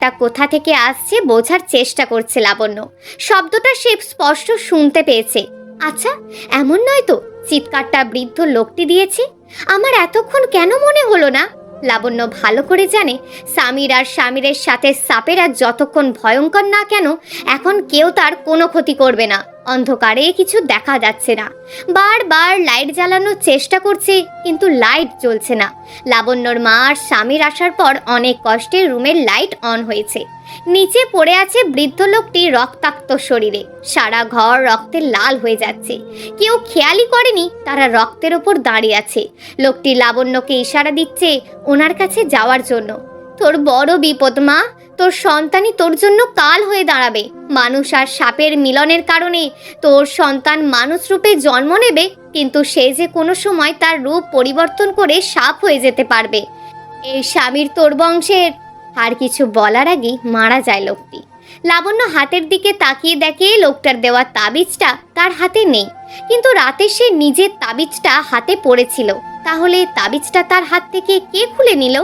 শব্দটা কোথা থেকে আসছে বোঝার চেষ্টা করছে লাবণ্য। শব্দটা সে স্পষ্ট শুনতে পেয়েছে। আচ্ছা, এমন নয় তো চিৎকারটা বৃদ্ধ লোকটি দিয়েছে? আমার এতক্ষণ কেন মনে হলো না? লাবণ্য ভালো করে জানে সামির আর স্বামীরের সাথে সাপেরা যতক্ষণ ভয়ঙ্কর না কেন, এখন কেউ তার কোনো ক্ষতি করবে না। অন্ধকারে কিছু দেখা যাচ্ছে না। বারবার লাইট জ্বালানোর চেষ্টা করছে, কিন্তু লাইট জ্বলছে না। লাবণ্যর মা আর স্বামীর আসার পর অনেক কষ্টে রুমের লাইট অন হয়েছে। নিচে পড়ে আছে বৃদ্ধ লোকটি রক্তাক্ত শরীরে। সারা ঘর রক্তে লাল হয়ে যাচ্ছে। কেউ খেয়ালই করেনি তারা রক্তের ওপর দাঁড়িয়ে আছে। লোকটি লাবণ্যকে ইশারা দিচ্ছে ওনার কাছে যাওয়ার জন্য। তোর বড় বিপদ মা, তোর সন্তানই তোর জন্য কাল হয়ে দাঁড়াবে। মানুষ আর সাপের মিলনের কারণে তোর সন্তান মানুষ রূপে জন্ম নেবে, কিন্তু সে যে কোনো সময় তার রূপ পরিবর্তন করে সাপ হয়ে যেতে পারবে। এই স্বামীর তোর বংশের। আর কিছু বলার আগেই মারা যায় লোকটি। লাবণ্য হাতের দিকে তাকিয়ে দেখে লোকটার দেওয়া তাবিজটা তার হাতে নেই, কিন্তু রাতে সে নিজের তাবিজটা হাতে পড়েছিল। তাহলে তাবিজটা তার হাত থেকে কে খুলে নিল?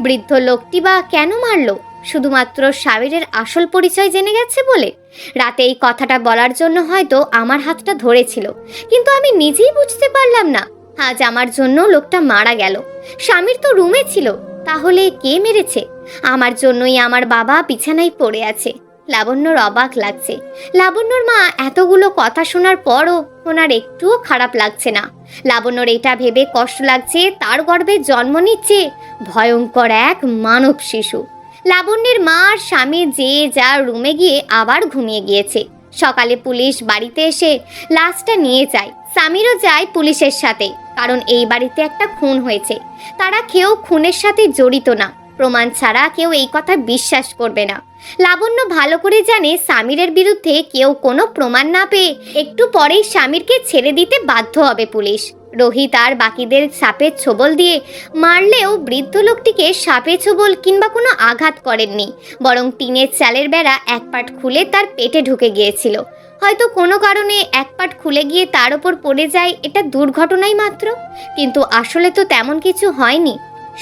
বৃদ্ধ লোকটি বা কেন মারলো? শুধুমাত্র স্বামীরের আসল পরিচয় জেনে গেছে বলে? রাতে এই কথাটা বলার জন্য হয়তো আমার হাতটা ধরেছিল, কিন্তু আমি নিজেই বুঝতে পারলাম না। আজ আমার জন্য লোকটা মারা গেল। স্বামীর তো রুমে ছিল, তাহলে কে মেরেছে? আমার জন্যই আমার বাবা বিছানায় পড়ে আছে। লাবণ্যর অবাক লাগছে। লাবণ্যর মা এতগুলো কথা শোনার পরও ওনার একটুও খারাপ লাগছে না। লাবণ্যর এটা ভেবে কষ্ট লাগছে তার গর্ভে জন্ম নিচ্ছে ভয়ঙ্কর এক মানব শিশু। লাবণ্যের মা আর স্বামী যে যার রুমে গিয়ে আবার ঘুমিয়ে গিয়েছে। সকালে পুলিশ বাড়িতে এসে লাশটা নিয়ে যায়। স্বামীরও যায় পুলিশের সাথে, কারণ এই বাড়িতে একটা খুন হয়েছে। তারা কেউ খুনের সাথে জড়িত না। প্রমাণ ছাড়া কেউ এই কথা বিশ্বাস করবে না। লাবণ্য ভালো করে জানে স্বামীরের বিরুদ্ধে কেউ কোনো প্রমাণ না পেয়ে একটু পরেই স্বামীরকে ছেড়ে দিতে বাধ্য হবে পুলিশ। রোহিত আর বাকিদের সাপের ছোবল দিয়ে মারলেও বৃদ্ধ লোকটিকে সাপে ছোবল কিংবা কোনো আঘাত করেননি, বরং টিনের চালের বেড়া এক পাট খুলে তার পেটে ঢুকে গিয়েছিল। হয়তো কোনো কারণে এক পাট খুলে গিয়ে তার ওপর পড়ে যায়, এটা দুর্ঘটনাই মাত্র। কিন্তু আসলে তো তেমন কিছু হয়নি।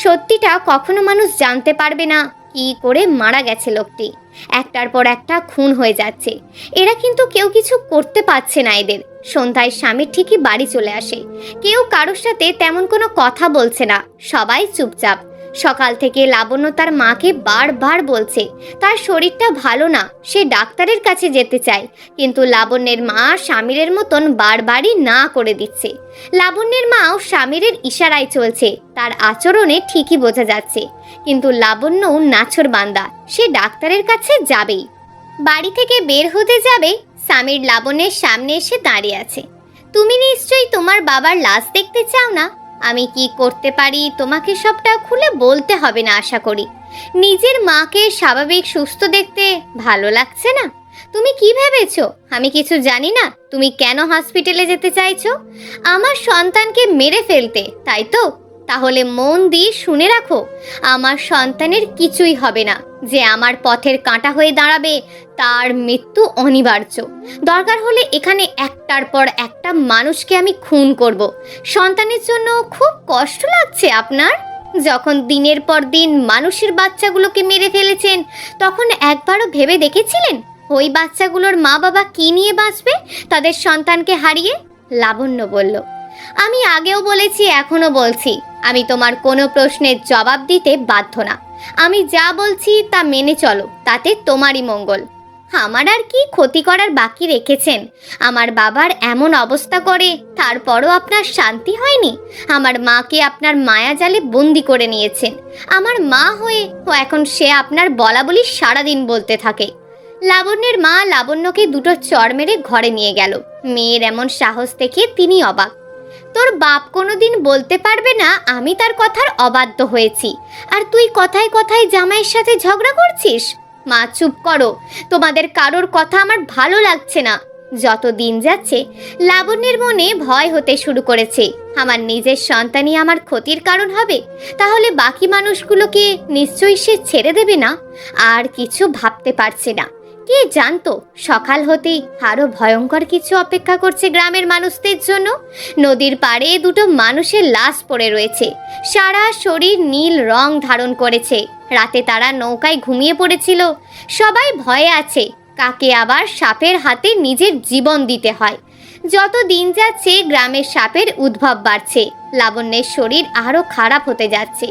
সত্যিটা কখনো মানুষ জানতে পারবে না, কি করে মারা গেছে লোকটি। একটার পর একটা খুন হয়ে যাচ্ছে, এরা কিন্তু কেউ কিছু করতে পারছে না এদের। সন্ধ্যায় স্বামী ঠিকই বাড়ি চলে আসে। কেউ কারোর সাথে তেমন কোনো কথা বলছে না, সবাই চুপচাপ। সকাল থেকে লাবণ্য তার মাকে বারবার বলছে তার শরীরটা ভালো না, সে ডাক্তারের কাছে যেতে চায়, কিন্তু লাবণ্যের মা স্বামীরের মতন বারবারই না করে দিচ্ছে। লাবণ্যের মাও স্বামীরের ইশারায় চলছে, তার আচরণে ঠিকই বোঝা যাচ্ছে, কিন্তু লাবণ্যও নাছোড়বান্দা, সে ডাক্তারের কাছে যাবেই। বাড়ি থেকে বের হতে যাবে, স্বামীর লাবণ্যের সামনে এসে দাঁড়িয়ে আছে। তুমি নিশ্চয়ই তোমার বাবার লাশ দেখতে চাও না? আমি কি করতে পারি তোমাকে সবটা খুলে বলতে হবে না আশা করি। নিজের মাকে স্বাভাবিক সুস্থ দেখতে ভালো লাগছে না? তুমি কি ভেবেছো আমি কিছু জানি না? তুমি কেন হসপিটালে যেতে চাইছো? আমার সন্তানকে মেরে ফেলতে, তাই তো? তাহলে মন দিয়ে শুনে রাখো, আমার সন্তানের কিছুই হবে না। যে আমার পথের কাঁটা হয়ে দাঁড়াবে তার মৃত্যু অনিবার্য। দরকার হলে এখানে একটার পর একটা মানুষকে আমি খুন করব। সন্তানের জন্য খুব কষ্ট লাগছে আপনার? যখন দিনের পর দিন মানুষের বাচ্চাগুলোকে মেরে ফেলেছেন, তখন একবারও ভেবে দেখেছিলেন ওই বাচ্চাগুলোর মা বাবা কি নিয়ে বাঁচবে তাদের সন্তানকে হারিয়ে? লাবণ্য বলল, আমি আগেও বলেছি, এখনো বলছি, আমি তোমার কোনো প্রশ্নের জবাব দিতে বাধ্য না। আমি যা বলছি তা মেনে চলো, তাতে তোমারই মঙ্গল। আমার আর কি ক্ষতি করার বাকি রেখেছেন? আমার বাবার এমন অবস্থা করে তারপরও আপনার শান্তি হয়নি? আমার মাকে আপনার মায়াজালে বন্দি করে নিয়েছেন। আমার মা হয়ে ও এখন সে আপনার বলা বলি সারাদিন বলতে থাকে। লাবণ্যের মা লাবণ্যকে দুটো চড় মেরে ঘরে নিয়ে গেল। মেয়ের এমন সাহস দেখে তিনি অবাক। তোর বাপ কোনোদিন বলতে পারবে না আমি তার কথার অবাধ্য হয়েছি, আর তুই কথায় কথায় জামাইয়ের সাথে ঝগড়া করছিস? মা চুপ করো, তোমাদের কারোর কথা আমার ভালো লাগছে না। যত দিন যাচ্ছে লাবণ্যের মনে ভয় হতে শুরু করেছে, আমার নিজের সন্তানই আমার ক্ষতির কারণ হবে, তাহলে বাকি মানুষগুলোকে নিশ্চয়ই সে ছেড়ে দেবে না। আর কিছু ভাবতে পারছে না, কে জানতো সকাল হতেই আরো ভয়ঙ্কর কিছু অপেক্ষা করছে গ্রামের মানুষদের জন্য। নদীর পাড়ে দুটো মানুষের লাশ পড়ে রয়েছে, সারা শরীর নীল রং ধারণ করেছে। রাতে তারা নৌকায় ঘুমিয়ে পড়েছিল। সবাই ভয়ে আছে, কাকে আবার সাপের হাতে নিজের জীবন দিতে হয়। যত দিন যাচ্ছে গ্রামের সাপের উদ্ভব বাড়ছে। লাবণ্যের শরীর আরো খারাপ হতে যাচ্ছে।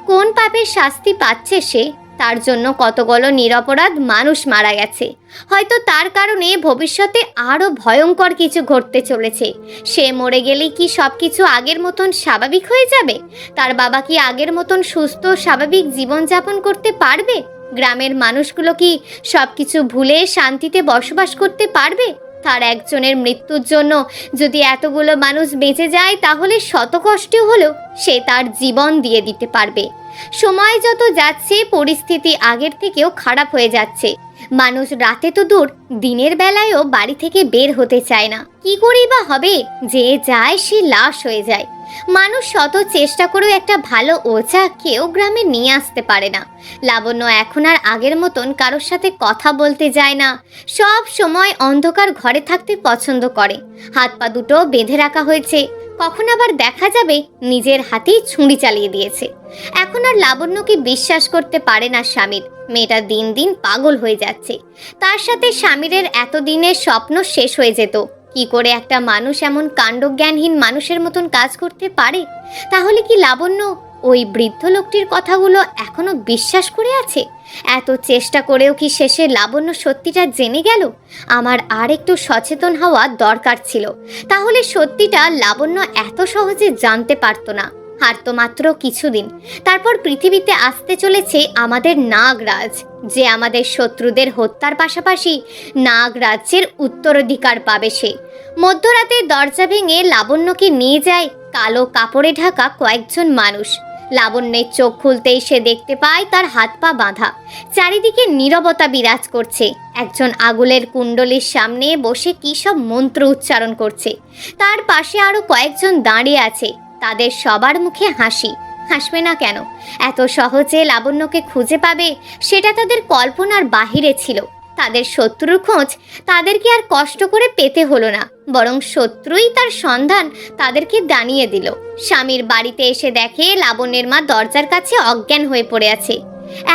কোন পাপের শাস্তি পাচ্ছে সে? তার জন্য কতগুলো নিরপরাধ মানুষ মারা গেছে। হয়তো তার কারণে ভবিষ্যতে আরো ভয়ঙ্কর কিছু ঘটতে চলেছে। সে মরে গেলেই কি সবকিছু আগের মতন স্বাভাবিক হয়ে যাবে? তার বাবা কি আগের মতন সুস্থ স্বাভাবিক জীবনযাপন করতে পারবে? গ্রামের মানুষগুলো কি সবকিছু ভুলে শান্তিতে বসবাস করতে পারবে? তার একজনের মৃত্যুর জন্য যদি এতগুলো মানুষ বেঁচে যায়, তাহলে শত কষ্টে হলেও সে তার জীবন দিয়ে দিতে পারবে। সময় যত যাচ্ছে পরিস্থিতি আগের থেকেও খারাপ হয়ে যাচ্ছে। মানুষ রাতে তো দূর, দিনের বেলায়ও বাড়ি থেকে বের হতে চায় না। কি করেই বা হবে? যে যায় সে লাশ হয়ে যায়। মানুষ শত চেষ্টা করেও একটা ভালো ওঝা কেউ গ্রামে নিয়ে আসতে পারে না। লাবণ্য এখন আর আগের মতন কারোর সাথে কথা বলতে যায় না। সব সময় অন্ধকার ঘরে থাকতে পছন্দ করে। হাত পা দুটো বেঁধে রাখা হয়েছে। কখন আবার দেখা যাবে নিজের হাতেই ছুরি চালিয়ে দিয়েছে। এখন আর লাবণ্যকে বিশ্বাস করতে পারে না স্বামীর। মেয়েটা দিন দিন পাগল হয়ে যাচ্ছে। তার সাথে স্বামীরের এতদিনের স্বপ্ন শেষ হয়ে যেত। কি করে একটা মানুষ এমন কাণ্ডজ্ঞানহীন মানুষের মতন কাজ করতে পারে? তাহলে কি লাবণ্য ওই বৃদ্ধ লোকটির কথাগুলো এখনো বিশ্বাস করে আছে? এত চেষ্টা করেও কি শেষে লাবণ্য সত্যিটা জেনে গেল? আমার আর একটু সচেতন হওয়া দরকার ছিল। তাহলে সত্যিটা লাবণ্য এত সহজে জানতে পারতো না। আর তো মাত্র কিছুদিন, তারপর পৃথিবীতে আসতে চলেছে আমাদের নাগরাজ, যে আমাদের শত্রুদের হত্যার পাশাপাশি নাগরাজ্যের উত্তরাধিকার পাবে সে। মধ্যরাতে দরজা ভেঙে লাবণ্যকে নিয়ে যায় কালো কাপড়ে ঢাকা কয়েকজন মানুষ। লাবণ্যের চোখ খুলতেই সে দেখতে পায় তার হাত পা বাঁধা। চারিদিকে নীরবতা বিরাজ করছে। একজন আগুলের কুণ্ডলীর সামনে বসে কী সব মন্ত্র উচ্চারণ করছে। তার পাশে আরো কয়েকজন দাঁড়িয়ে আছে। তাদের সবার মুখে হাসি। হাসবে না কেন? এত সহজে লাবণ্যকে খুঁজে পাবে সেটা তাদের কল্পনার বাহিরে ছিল। তাদের শত্রুর খোঁজ তাদেরকে আর কষ্ট করে পেতে হলো না, বরং শত্রুই তার সন্ধান তাদেরকে জানিয়ে দিল। স্বামীর বাড়িতে এসে দেখে লাবণ্যের মা দরজার কাছে অজ্ঞান হয়ে পড়ে আছে।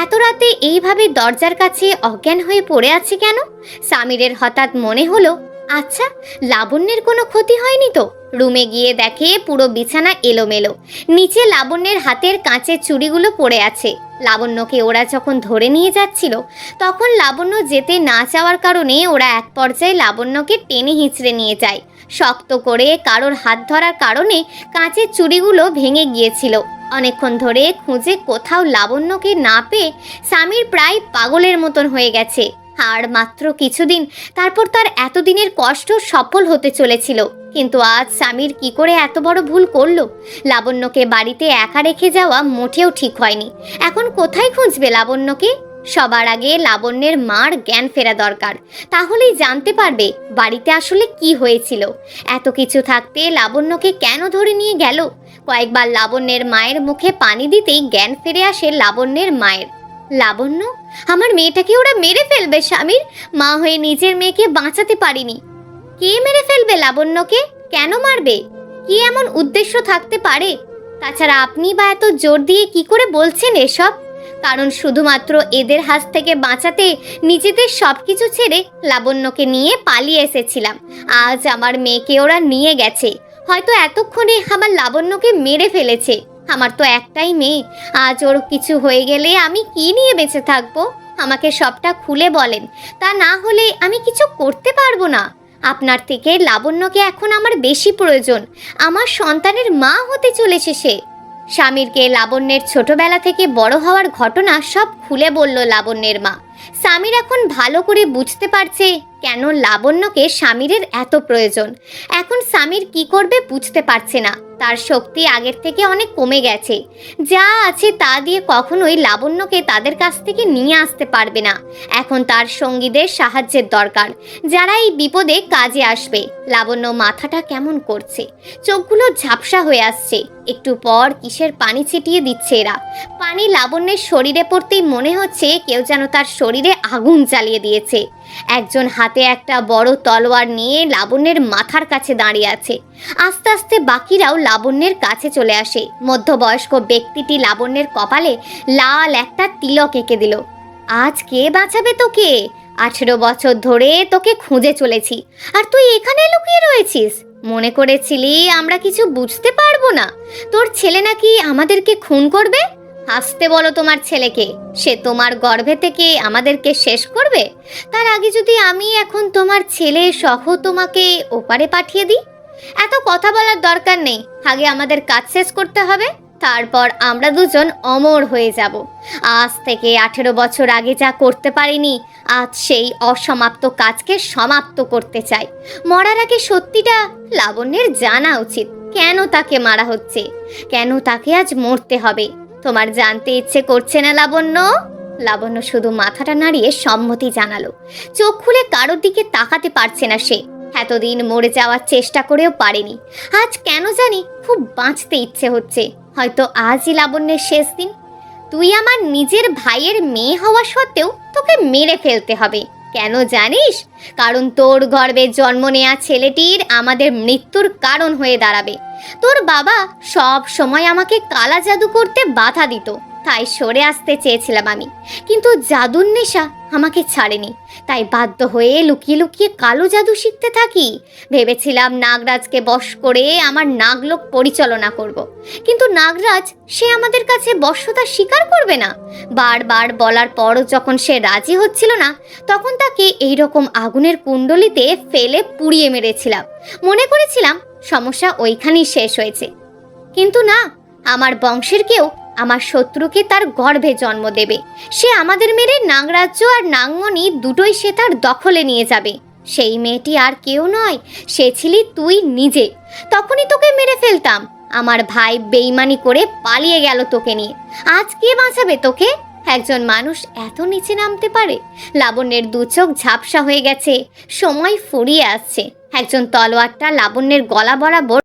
এত রাতে এইভাবে দরজার কাছে অজ্ঞান হয়ে পড়ে আছে কেন? স্বামীরের হঠাৎ মনে হলো, আচ্ছা, লাবণ্যের কোনো ক্ষতি হয়নি তো? রুমে গিয়ে দেখে পুরো বিছানা এলোমেলো। নিচে লাবণ্যের হাতের কাঁচের চুড়িগুলো পড়ে আছে। লাবণ্যকে ওরা যখন ধরে নিয়ে যাচ্ছিল, তখন লাবণ্য যেতে না চাওয়ার কারণে ওরা এক পর্যায়ে লাবণ্যকে টেনে হিঁচড়ে নিয়ে যায়। শক্ত করে কারোর হাত ধরার কারণে কাঁচের চুড়িগুলো ভেঙে গিয়েছিল। অনেকক্ষণ ধরে খুঁজে কোথাও লাবণ্যকে না পেয়ে স্বামীর প্রায় পাগলের মতন হয়ে গেছে। আর মাত্র কিছুদিন, তারপর তার এতদিনের কষ্ট সফল হতে চলেছিল। কিন্তু আজ স্বামীর কি করে এত বড় ভুল করলো? লাবণ্যকে বাড়িতে একা রেখে যাওয়া মোটেও ঠিক হয়নি। এখন কোথায় খুঁজবে লাবণ্যকে? সবার আগে লাবণ্যের মার জ্ঞান ফেরা দরকার। তাহলেই জানতে পারবে বাড়িতে আসলে কি হয়েছিল। এত কিছু থাকতে লাবণ্যকে কেন ধরে নিয়ে গেল? কয়েকবার লাবণ্যের মায়ের মুখে পানি দিতেই জ্ঞান ফিরে আসে লাবণ্যের মায়ের। লাবণ্য, আমার মেয়েটাকে ওরা মেরে ফেলবে। স্বামীর মা হয়ে নিজের মেয়েকে বাঁচাতে পারিনি। কে মেরে ফেলবে লাবণ্যকে? কেন মারবে? কি এমন উদ্দেশ্য থাকতে পারে? তাছাড়া আপনি বা এত জোর দিয়ে কি করে বলছেন এসব? কারণ শুধুমাত্র এদের হাত থেকে বাঁচাতে নিজেদের সবকিছু ছেড়ে লাবণ্যকে নিয়ে পালিয়ে এসেছিলাম। আজ আমার মেয়েকে ওরা নিয়ে গেছে। হয়তো এতক্ষণে আমার লাবণ্যকে মেরে ফেলেছে। আমার তো একটাই মেয়ে। আজ ওর কিছু হয়ে গেলে আমি কি নিয়ে বেঁচে থাকবো? আমাকে সবটা খুলে বলেন, তা না হলে আমি কিছু করতে পারবো না। আপনার থেকে লাবণ্যকে এখন আমার বেশি প্রয়োজন। আমার সন্তানের মা হতে চলেছে সে। স্বামীরকে লাবণ্যের ছোটবেলা থেকে বড় হওয়ার ঘটনা সব খুলে বলল লাবণ্যের মা। স্বামীর এখন ভালো করে বুঝতে পারছে কেন লাবণ্যকে স্বামীরের এত প্রয়োজন। এখন স্বামীর কি করবে বুঝতে পারছে না। তার শক্তি আগের থেকে অনেক কমে গেছে। যা আছে তা দিয়ে কখনোই লাবণ্যকে তাদের কাছ থেকে নিয়ে আসতে পারবে না। এখন তার সঙ্গীদের সাহায্যের দরকার, যারা এই বিপদে কাজে আসবে। লাবণ্য মাথাটা কেমন করছে, চোখগুলো ঝাপসা হয়ে আসছে। একটু পর কিসের পানি ছিটিয়ে দিচ্ছে এরা। পানি লাবণ্যের শরীরে পড়তেই মনে হচ্ছে কেউ যেন তার শরীরে আগুন জ্বালিয়ে দিয়েছে। একজন হাতে একটা বড় তলোয়ার নিয়ে লাবণ্যের মাথার কাছে দাঁড়িয়ে আছে। আস্তে আস্তে বাকিরাও লাবণ্যের কাছে চলে আসে। মধ্যবয়স্ক ব্যক্তিটি লাবণ্যের কপালে লাল একটা তিলক এঁকে দিল। আজ কে বাঁচাবে তোকে? 18 বছর ধরে তোকে খুঁজে চলেছি, আর তুই এখানে লুকিয়ে রয়েছিস। মনে করেছিলি আমরা কিছু বুঝতে পারবো না? তোর ছেলে নাকি আমাদেরকে খুন করবে? হাসতে বলো তোমার ছেলেকে, সে তোমার গর্ভে থেকে আমাদেরকে শেষ করবে। তার আগে যদি আমি এখন তোমার ছেলে সহ তোমাকে ওপারে পাঠিয়ে দিই। এত কথা বলার দরকার নেই, আগে আমাদের কাজ শেষ করতে হবে, তারপর আমরা দুজন অমর হয়ে যাব। আজ থেকে 18 বছর আগে যা করতে পারিনি, আজ সেই অসমাপ্ত কাজকে সমাপ্ত করতে চাই। মরার আগে সত্যিটা লাবণ্যের জানা উচিত, কেন তাকে মারা হচ্ছে, কেন তাকে আজ মরতে হবে। তোমার জানতে ইচ্ছে করছে না লাবণ্য? লাবণ্য শুধু মাথাটা নাড়িয়ে সম্মতি জানালো। চোখ খুলে কারোর দিকে তাকাতে পারছে না সে। এতদিন মরে যাওয়ার চেষ্টা করেও পারেনি, আজ কেন জানি খুব বাঁচতে ইচ্ছে হচ্ছে। হয়তো আজই লাবণ্যের শেষ দিন। তুই আমার নিজের ভাইয়ের মেয়ে হওয়া সত্ত্বেও তোকে মেরে ফেলতে হবে। কেন জানিস? কারণ তোর গর্ভে জন্ম নেওয়া ছেলেটির আমাদের মৃত্যুর কারণ হয়ে দাঁড়াবে। তোর বাবা সব সময় আমাকে কালা জাদু করতে বাধা দিত, তাই সরে আসতে চেয়েছিলাম আমি, কিন্তু জাদুর নেশা আমাকে ছাড়েনি। তাই বাধ্য হয়ে লুকিয়ে লুকিয়ে কালো জাদু শিখতে থাকি। ভেবেছিলাম নাগরাজকে বশ করে আমার নাগলোক পরিচালনা করব, কিন্তু নাগরাজ সে আমাদের কাছে বশ্যতা স্বীকার করবে না। বারবার বলার পরও যখন সে রাজি হচ্ছিল না, তখন তাকে এইরকম আগুনের কুণ্ডলিতে ফেলে পুড়িয়ে মেরেছিলাম। মনে করেছিলাম সমস্যা ওইখানেই শেষ হয়েছে, কিন্তু না, আমার বংশের কেউ আমার শত্রুকে তার গর্ভে জন্ম দেবে। সে আমাদের মেরে নাগরাজ্য আর নাগমণি দুটোই সে তার দখলে নিয়ে যাবে। সেই মেয়েটি আর কেউ নয়, সে ছিলি তুই নিজে। তখনই তোকে মেরে ফেলতাম। আমার ভাই বেইমানি করে পালিয়ে গেল তোকে নিয়ে। আজ কে বাঁচাবে তোকে? একজন মানুষ এত নিচে নামতে পারে? লাবণ্যের দু চোখ ঝাপসা হয়ে গেছে, সময় ফুরিয়ে আসছে। একজন তলোয়ারটা লাবণ্যের গলা বরাবর